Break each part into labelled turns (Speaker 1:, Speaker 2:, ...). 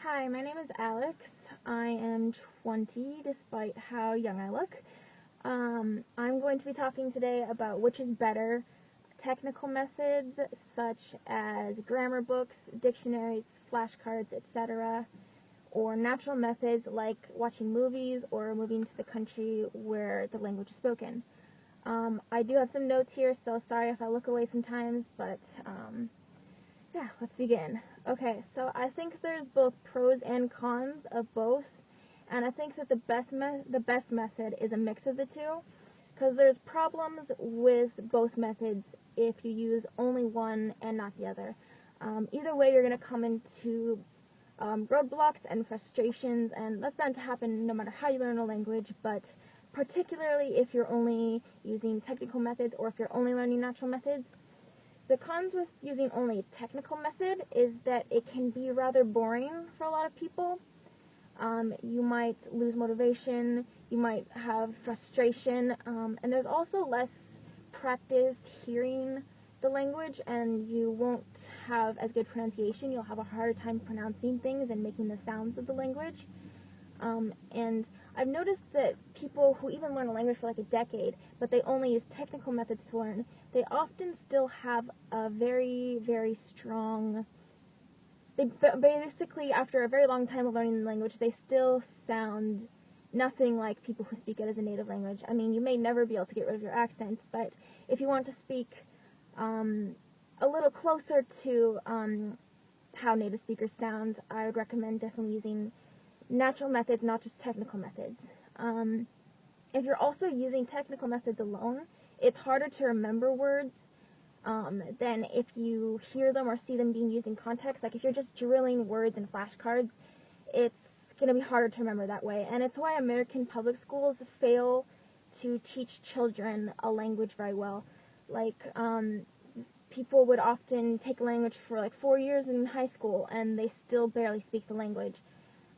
Speaker 1: Hi, my name is Alex. I am 20, despite how young I look. I'm going to be talking today about which is better, technical methods such as grammar books, dictionaries, flashcards, etc., or natural methods like watching movies or moving to the country where the language is spoken. I do have some notes here, so sorry if I look away sometimes, but yeah, let's begin. Okay, so I think there's both pros and cons of both, and I think that the best method is a mix of the two, because there's problems with both methods if you use only one and not the other. Either way, you're going to come into roadblocks and frustrations, and that's bound to happen no matter how you learn a language, but particularly if you're only using technical methods or if you're only learning natural methods. The cons with using only a technical method is that it can be rather boring for a lot of people. You might lose motivation, you might have frustration, and there's also less practice hearing the language, and you won't have as good pronunciation. You'll have a harder time pronouncing things and making the sounds of the language. And I've noticed that people who even learn a language for like a decade, but they only use technical methods to learn, they often still have a very, very strong, basically after a very long time of learning the language, they still sound nothing like people who speak it as a native language. I mean, you may never be able to get rid of your accent, but if you want to speak a little closer to how native speakers sound, I would recommend definitely using natural methods, not just technical methods. If you're also using technical methods alone, it's harder to remember words than if you hear them or see them being used in context. Like if you're just drilling words in flashcards, it's going to be harder to remember that way. And it's why American public schools fail to teach children a language very well. Like, people would often take a language for like 4 years in high school and they still barely speak the language.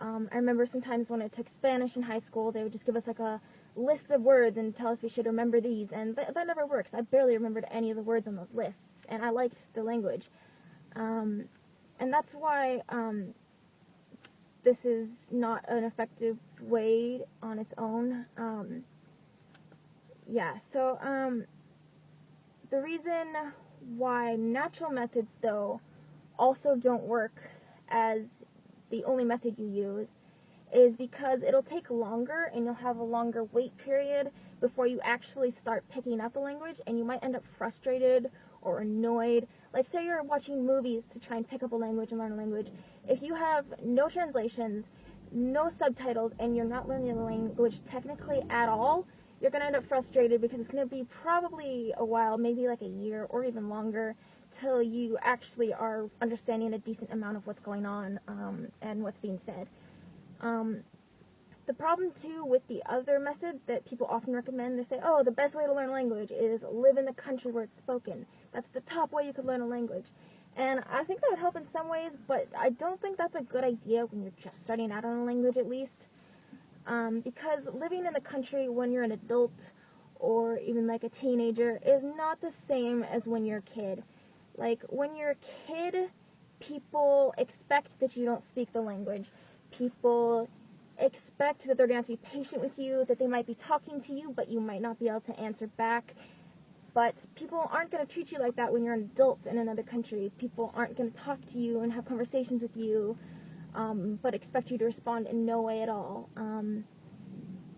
Speaker 1: I remember sometimes when I took Spanish in high school, they would just give us like a list of words and tell us we should remember these, and that never works. I barely remembered any of the words on those lists, and I liked the language. And that's why this is not an effective way on its own. Yeah, so the reason why natural methods, though, also don't work as the only method you use is because it'll take longer and you'll have a longer wait period before you actually start picking up the language, and you might end up frustrated or annoyed. Like, say you're watching movies to try and pick up a language and learn a language. If you have no translations, no subtitles, and you're not learning the language technically at all, you're going to end up frustrated because it's going to be probably a while, maybe like a year or even longer, till you actually are understanding a decent amount of what's going on and what's being said. The problem, too, with the other method that people often recommend, they say, oh, the best way to learn a language is live in the country where it's spoken. That's the top way you could learn a language. And I think that would help in some ways, but I don't think that's a good idea when you're just starting out on a language, at least. Because living in the country when you're an adult or even like a teenager is not the same as when you're a kid. Like, when you're a kid, people expect that you don't speak the language. People expect that they're going to have to be patient with you, that they might be talking to you, but you might not be able to answer back. But people aren't going to treat you like that when you're an adult in another country. People aren't going to talk to you and have conversations with you, but expect you to respond in no way at all.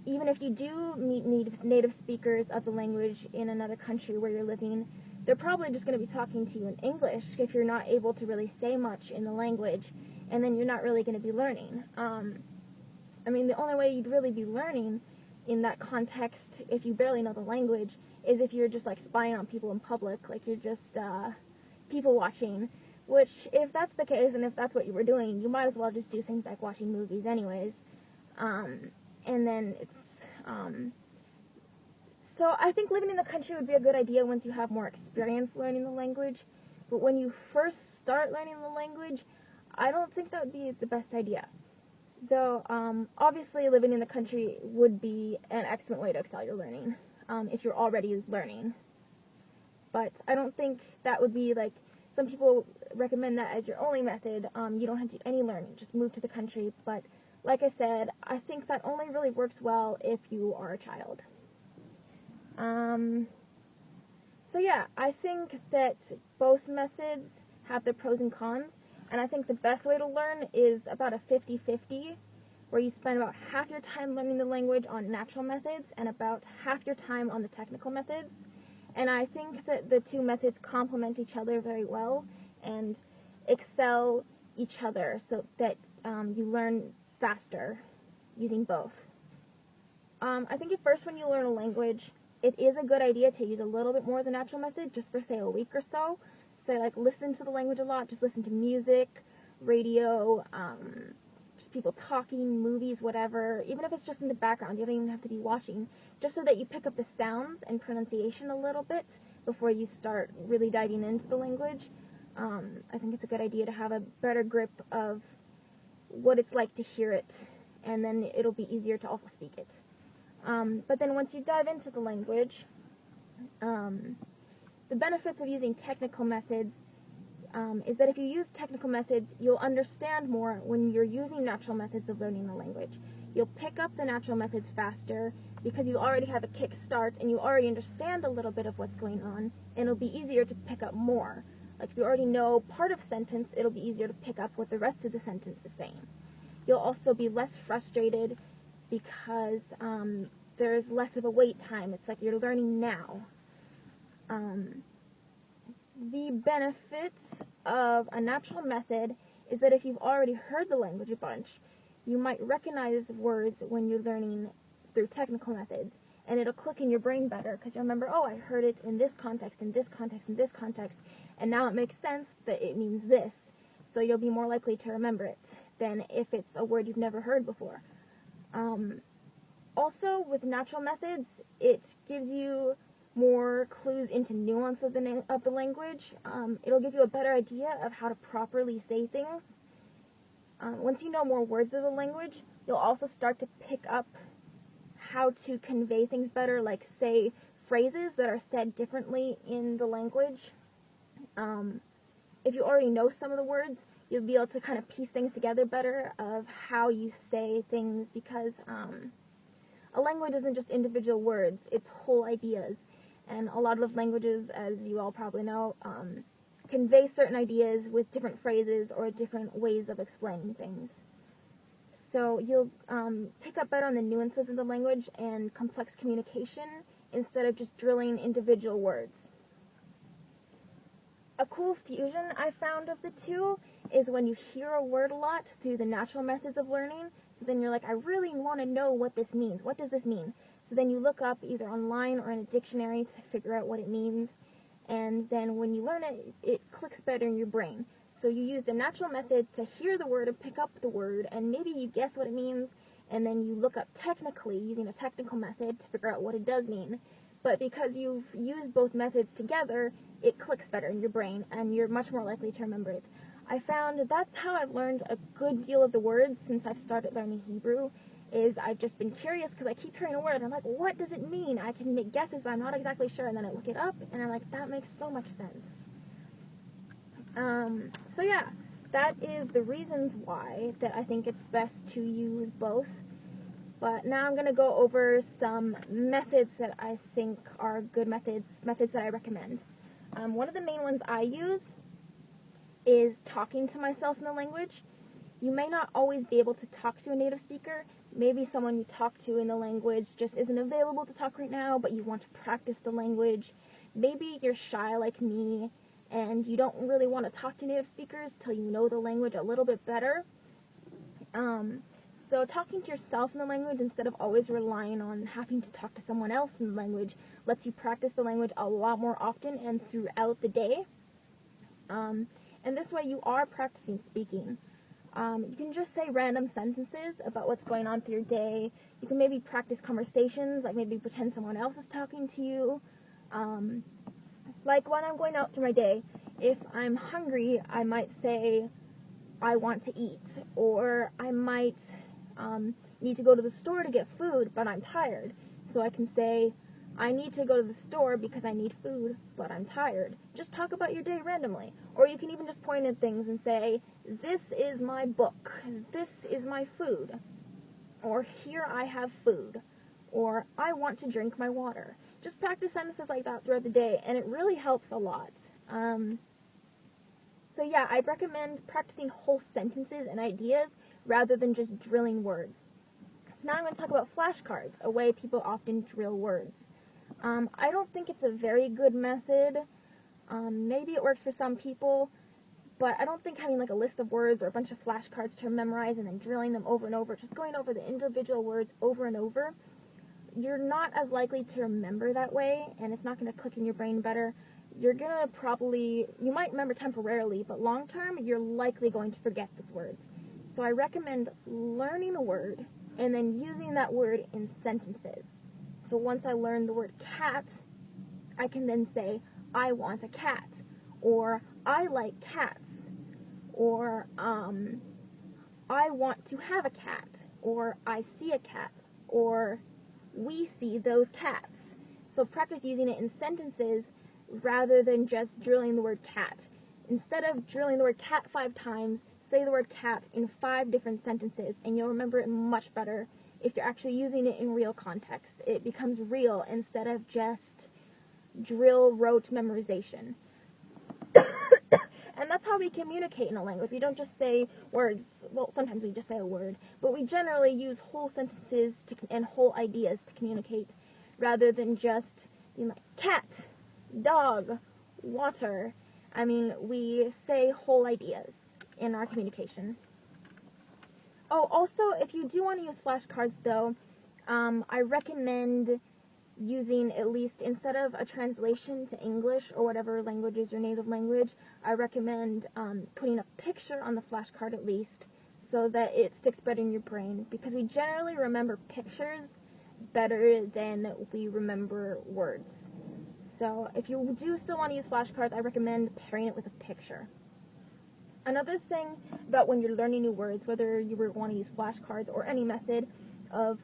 Speaker 1: Even if you do meet native speakers of the language in another country where you're living, they're probably just going to be talking to you in English if you're not able to really say much in the language, and then you're not really going to be learning. I mean, the only way you'd really be learning in that context, if you barely know the language, is if you're just like spying on people in public, like you're just people watching, which if that's the case and if that's what you were doing, you might as well just do things like watching movies anyways. And then it's, so I think living in the country would be a good idea once you have more experience learning the language, but when you first start learning the language, I don't think that would be the best idea. Though, obviously living in the country would be an excellent way to excel your learning, if you're already learning. But I don't think that would be, like, some people recommend that as your only method. You don't have to do any learning, just move to the country. But like I said, I think that only really works well if you are a child. So yeah, I think that both methods have their pros and cons, and I think the best way to learn is about a 50-50, where you spend about half your time learning the language on natural methods and about half your time on the technical methods. And I think that the two methods complement each other very well and excel each other so that you learn faster using both. I think at first when you learn a language, it is a good idea to use a little bit more of the natural method just for, say, a week or so. So, like, listen to the language a lot, just listen to music, radio, just people talking, movies, whatever. Even if it's just in the background, you don't even have to be watching, just so that you pick up the sounds and pronunciation a little bit before you start really diving into the language. I think it's a good idea to have a better grip of what it's like to hear it, and then it'll be easier to also speak it. But then once you dive into the language, the benefits of using technical methods is that if you use technical methods, you'll understand more when you're using natural methods of learning the language. You'll pick up the natural methods faster because you already have a kick start and you already understand a little bit of what's going on, and it'll be easier to pick up more. Like, if you already know part of a sentence, it'll be easier to pick up what the rest of the sentence is saying. You'll also be less frustrated because there's less of a wait time. It's like you're learning now. The benefits of a natural method is that if you've already heard the language a bunch, you might recognize words when you're learning through technical methods, and it'll click in your brain better because you'll remember, oh, I heard it in this context, in this context, in this context, and now it makes sense that it means this. So you'll be more likely to remember it than if it's a word you've never heard before. Also, with natural methods, it gives you more clues into nuance of the language. It'll give you a better idea of how to properly say things. Once you know more words of the language, you'll also start to pick up how to convey things better, like, say, phrases that are said differently in the language. If you already know some of the words, you'll be able to kind of piece things together better of how you say things, because a language isn't just individual words, it's whole ideas. And a lot of languages, as you all probably know, convey certain ideas with different phrases or different ways of explaining things. So you'll pick up better on the nuances of the language and complex communication instead of just drilling individual words. A cool fusion I found of the two is when you hear a word a lot through the natural methods of learning, so then you're like, I really want to know what this means. What does this mean? So then you look up either online or in a dictionary to figure out what it means, and then when you learn it, it clicks better in your brain. So you use the natural method to hear the word and pick up the word, and maybe you guess what it means, and then you look up technically using a technical method to figure out what it does mean. But because you've used both methods together, it clicks better in your brain, and you're much more likely to remember it. I found that's how I've learned a good deal of the words since I've started learning Hebrew, is I've just been curious because I keep hearing a word, and I'm like, what does it mean? I can make guesses, but I'm not exactly sure, and then I look it up, and I'm like, that makes so much sense. So yeah, that is the reasons why that I think it's best to use both. But now I'm going to go over some methods that I think are good methods that I recommend. One of the main ones I use is talking to myself in the language. You may not always be able to talk to a native speaker. Maybe someone you talk to in the language just isn't available to talk right now, but you want to practice the language. Maybe you're shy like me, and you don't really want to talk to native speakers till you know the language a little bit better. So talking to yourself in the language instead of always relying on having to talk to someone else in the language lets you practice the language a lot more often and throughout the day. And this way you are practicing speaking. You can just say random sentences about what's going on through your day. You can maybe practice conversations, like maybe pretend someone else is talking to you. Like when I'm going out through my day, if I'm hungry, I might say, I want to eat, or I might need to go to the store to get food, but I'm tired. So I can say, I need to go to the store because I need food, but I'm tired. Just talk about your day randomly. Or you can even just point at things and say, this is my book, this is my food, or here I have food, or I want to drink my water. Just practice sentences like that throughout the day, and it really helps a lot. So yeah, I'd recommend practicing whole sentences and ideas rather than just drilling words. So now I'm going to talk about flashcards, a way people often drill words. I don't think it's a very good method. Maybe it works for some people, but I don't think having like a list of words or a bunch of flashcards to memorize and then drilling them over and over, just going over the individual words over and over, you're not as likely to remember that way, and it's not going to click in your brain better. You're going to you might remember temporarily, but long term, you're likely going to forget those words. So I recommend learning a word and then using that word in sentences. So once I learn the word cat, I can then say, I want a cat, or I like cats, or I want to have a cat, or I see a cat, or we see those cats. So practice using it in sentences rather than just drilling the word cat. Instead of drilling the word cat 5 times, say the word cat in 5 different sentences, and you'll remember it much better if you're actually using it in real context. It becomes real instead of just drill rote memorization. And that's how we communicate in a language. We don't just say words. Well, sometimes we just say a word, but we generally use whole sentences and whole ideas to communicate rather than just being like cat, dog, water. I mean, we say whole ideas in our communication. Oh, also, if you do want to use flashcards, though, I recommend using at least, instead of a translation to English or whatever language is your native language, I recommend putting a picture on the flashcard at least so that it sticks better in your brain, because we generally remember pictures better than we remember words. So if you do still want to use flashcards, I recommend pairing it with a picture. Another thing about when you're learning new words, whether you want to use flashcards or any method of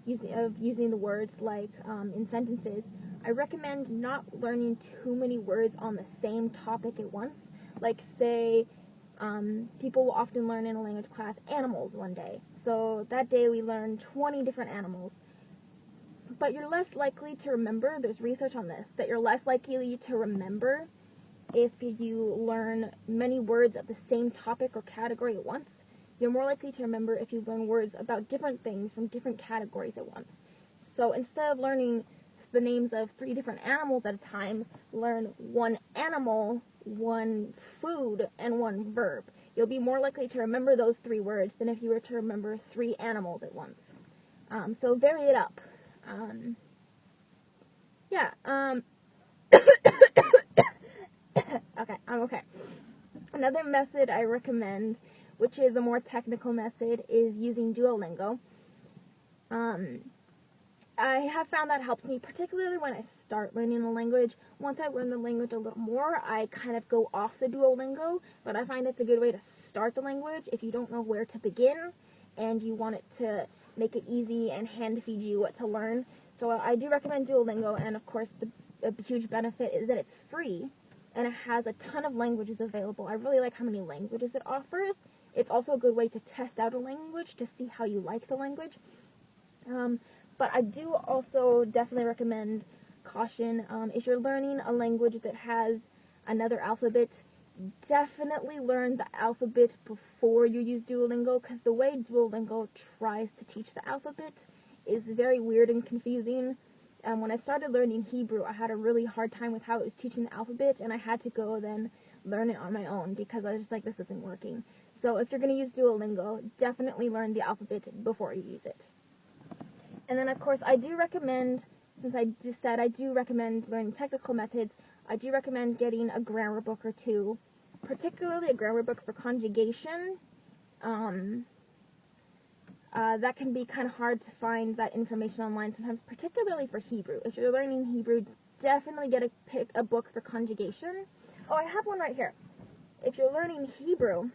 Speaker 1: using the words like in sentences, I recommend not learning too many words on the same topic at once. Like, say, people will often learn in a language class animals one day. So that day we learn 20 different animals. But you're less likely to remember, there's research on this, that you're less likely to remember if you learn many words of the same topic or category at once. You're more likely to remember if you learn words about different things from different categories at once. So instead of learning the names of 3 different animals at a time, learn 1 animal, 1 food, and 1 verb. You'll be more likely to remember those 3 words than if you were to remember 3 animals at once. So vary it up. Okay, I'm okay. Another method I recommend, which is a more technical method, is using Duolingo. I have found that helps me, particularly when I start learning a language. Once I learn the language a little more, I kind of go off the Duolingo, but I find it's a good way to start the language if you don't know where to begin and you want it to make it easy and hand feed you what to learn. So I do recommend Duolingo, and of course the huge benefit is that it's free and it has a ton of languages available. I really like how many languages it offers. It's also a good way to test out a language to see how you like the language. But I do also definitely recommend caution. If you're learning a language that has another alphabet, definitely learn the alphabet before you use Duolingo, because the way Duolingo tries to teach the alphabet is very weird and confusing. When I started learning Hebrew, I had a really hard time with how it was teaching the alphabet, and I had to go then learn it on my own because I was just like, this isn't working. So if you're going to use Duolingo, definitely learn the alphabet before you use it. And then, of course, I do recommend, since I just said I do recommend learning technical methods, I do recommend getting a grammar book or 2, particularly a grammar book for conjugation. That can be kind of hard to find that information online sometimes, particularly for Hebrew. If you're learning Hebrew, definitely pick a book for conjugation. Oh, I have one right here. If you're learning Hebrew,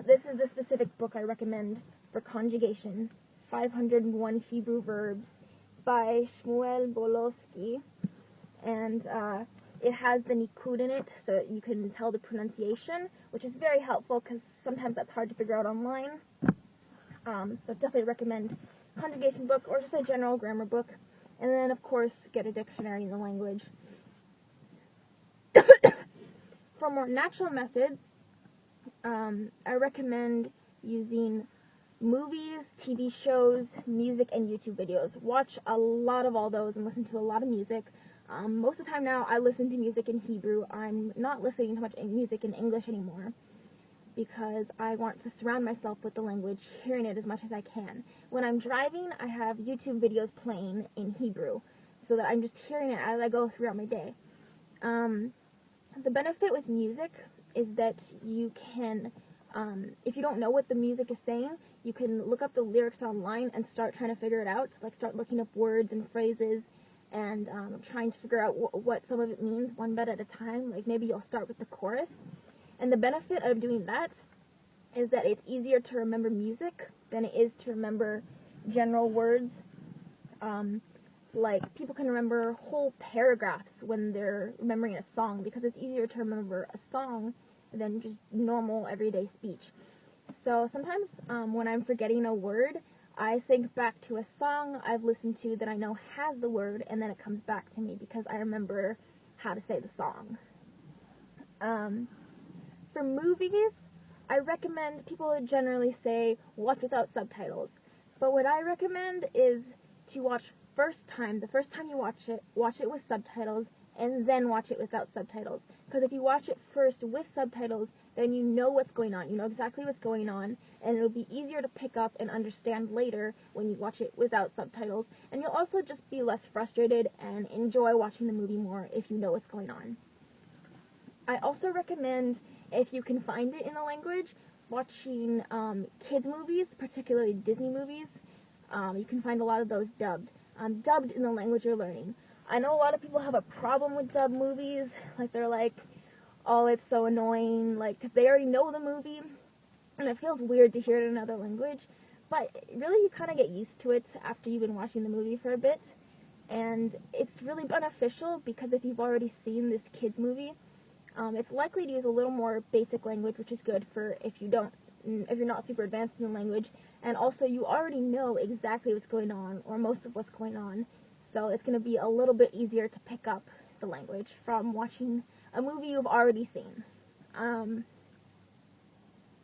Speaker 1: this is the specific book I recommend for conjugation. 501 Hebrew verbs. by Shmuel Bolowski, and it has the Nikud in it, so you can tell the pronunciation, which is very helpful because sometimes that's hard to figure out online. So definitely recommend conjugation book or just a general grammar book, and then of course get a dictionary in the language. For more natural methods, I recommend using movies, TV shows, music, and YouTube videos. Watch a lot of all those and listen to a lot of music. Most of the time now I listen to music in Hebrew. I'm not listening to much music in English anymore because I want to surround myself with the language, hearing it as much as I can. When I'm driving, I have YouTube videos playing in Hebrew so that I'm just hearing it as I go throughout my day. The benefit with music is that you can, if you don't know what the music is saying, you can look up the lyrics online and start trying to figure it out. Like start looking up words and phrases and trying to figure out what some of it means one bit at a time. Like maybe you'll start with the chorus. And the benefit of doing that is that it's easier to remember music than it is to remember general words. Like people can remember whole paragraphs when they're remembering a song because it's easier to remember a song than just normal everyday speech. So sometimes when I'm forgetting a word, I think back to a song I've listened to that I know has the word, and then it comes back to me because I remember how to say the song. For movies, I recommend people generally say watch without subtitles. But what I recommend is to watch the first time you watch it with subtitles, and then watch it without subtitles. Because if you watch it first with subtitles, then you know what's going on. You know exactly what's going on, and it'll be easier to pick up and understand later when you watch it without subtitles. And you'll also just be less frustrated and enjoy watching the movie more if you know what's going on. I also recommend, if you can find it in a language, watching kids movies, particularly Disney movies. You can find a lot of those dubbed in the language you're learning. I know a lot of people have a problem with dubbed movies, like they're like, oh, it's so annoying, like, 'cause they already know the movie, and it feels weird to hear it in another language, but really you kind of get used to it after you've been watching the movie for a bit, and it's really beneficial because if you've already seen this kids movie, it's likely to use a little more basic language, which is good for if you're not super advanced in the language, and also you already know exactly what's going on, or most of what's going on, so it's going to be a little bit easier to pick up the language from watching a movie you've already seen.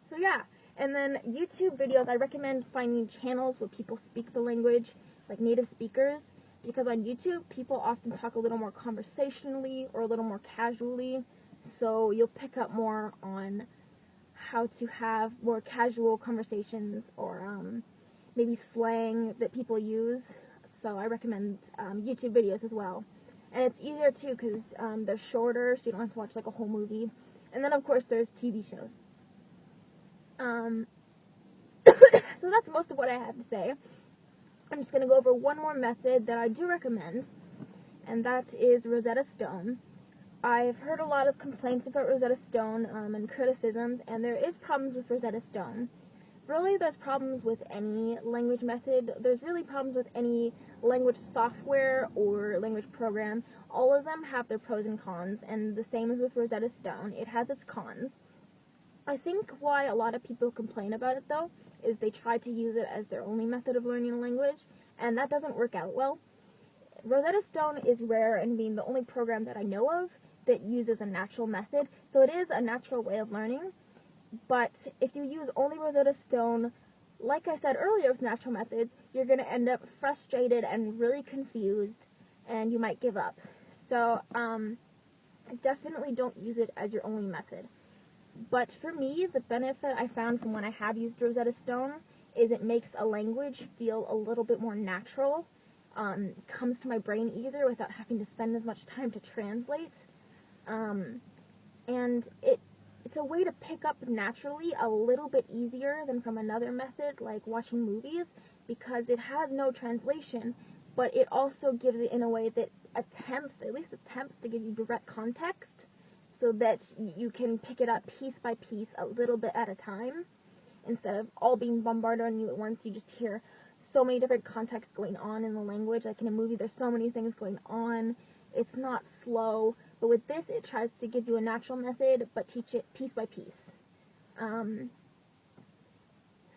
Speaker 1: So yeah, and then YouTube videos, I recommend finding channels where people speak the language, like native speakers, because on YouTube, people often talk a little more conversationally or a little more casually, so you'll pick up more on how to have more casual conversations or maybe slang that people use. So I recommend YouTube videos as well. And it's easier too because they're shorter, so you don't have to watch like a whole movie. And then of course there's TV shows. So that's most of what I have to say. I'm just going to go over one more method that I do recommend, and that is Rosetta Stone. I've heard a lot of complaints about Rosetta Stone and criticisms, and there is problems with Rosetta Stone. Really, there's problems with any language method. There's really problems with any language software or language program. All of them have their pros and cons, and the same as with Rosetta Stone. It has its cons. I think why a lot of people complain about it, though, is they try to use it as their only method of learning a language, and that doesn't work out well. Rosetta Stone is rare in being the only program that I know of that uses a natural method, so it is a natural way of learning. But if you use only Rosetta Stone, like I said earlier with natural methods, you're going to end up frustrated and really confused, and you might give up. So, definitely don't use it as your only method. But for me, the benefit I found from when I have used Rosetta Stone is it makes a language feel a little bit more natural, comes to my brain easier without having to spend as much time to translate, and it's a way to pick up naturally a little bit easier than from another method like watching movies, because it has no translation, but it also gives it in a way that at least attempts to give you direct context, so that you can pick it up piece by piece a little bit at a time, instead of all being bombarded on you at once. You just hear so many different contexts going on in the language. Like in a movie, there's so many things going on. It's not slow, but with this, it tries to give you a natural method, but teach it piece by piece.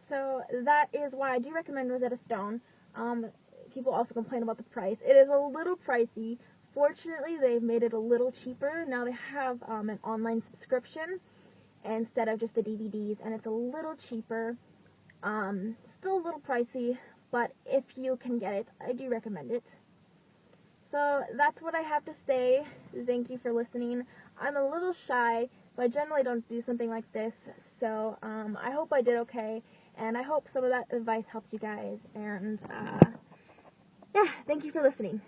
Speaker 1: So that is why I do recommend Rosetta Stone. People also complain about the price. It is a little pricey. Fortunately, they've made it a little cheaper. Now they have an online subscription instead of just the DVDs, and it's a little cheaper. Still a little pricey, but if you can get it, I do recommend it. So that's what I have to say. Thank you for listening. I'm a little shy, so I generally don't do something like this. So I hope I did okay, and I hope some of that advice helps you guys. And yeah, thank you for listening.